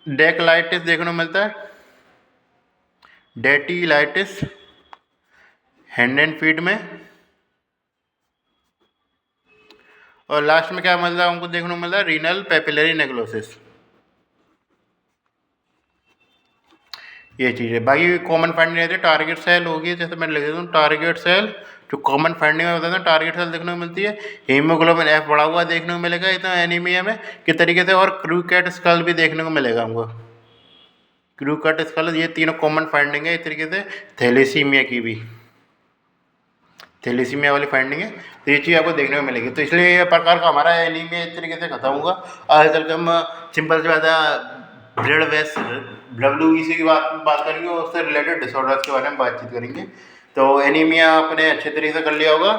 डेक्लाइटिस देखने को मिलता है, डेटीलाइटिस हैंड एंड फीट में। और लास्ट में क्या मिल रहा है हमको देखने को मिल रहा है, रीनल पेपिलरी नेक्रोसिस, ये चीज़ है। बाकी कॉमन फाइंडिंग रहती है, टारगेट सेल होगी, जैसे मैं लिख देता हूँ टारगेट सेल, जो कॉमन फाइंडिंग में बताता हूँ टारगेट सेल देखने को मिलती है। हीमोग्लोबिन एफ बढ़ा हुआ देखने को मिलेगा इतना एनीमिया में, किस तरीके से, और क्रूकेट स्कल भी देखने को मिलेगा हमको। क्रू कट स्कल, ये तीनों कॉमन फाइंडिंग है। इस तरीके से थैलेसीमिया की भी, थैलेसीमिया वाली फाइंडिंग है, तो ये चीज़ आपको देखने को मिलेगी। तो इसलिए ये प्रकार का हमारा एनीमिया इस तरीके से खत्म होगा। आगे चल के हम सिंपल सी बात है ब्लड वेस WBC की बात करेंगे और उससे रिलेटेड डिसऑर्डर्स के बारे में बातचीत करेंगे। तो एनीमिया आपने अच्छे तरीके से कर लिया होगा,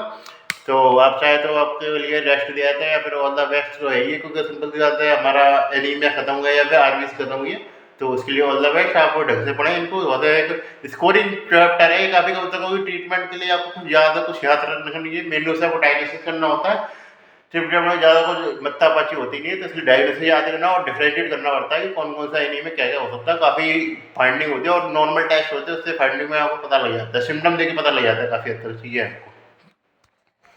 तो आप चाहे तो आपके लिए रेस्ट दिया जाता है या फिर ऑल द बेस्ट तो है ही, क्योंकि सिंपल सी बात है हमारा एनीमिया खत्म हो गया या फिर RBC खत्म हुई है, तो उसके लिए ऑल द बेस्ट। आपको ढंग से पढ़ें इनको, होता है एक स्कोरिंग चैप्टर है काफ़ी, कब तक कोई ट्रीटमेंट के लिए आपको कुछ ज़्यादा कुछ याद रखने के लिए मेनू से आपको डायग्नोसिस करना होता है। ट्रीटमेंट में ज़्यादा कुछ मत्तापाची होती नहीं है, तो इसलिए डायग्नोसिस याद करना और डिफरेंशिएट करना पड़ता है कि कौन कौन सा एनीमिया क्या क्या हो सकता है। काफ़ी फाइंडिंग होती है और नॉर्मल टेस्ट होते हैं, उससे फाइंडिंग में आपको पता लग जाता है, सिम्टम देके पता लग जाता है काफ़ी हद तक चीज़ें।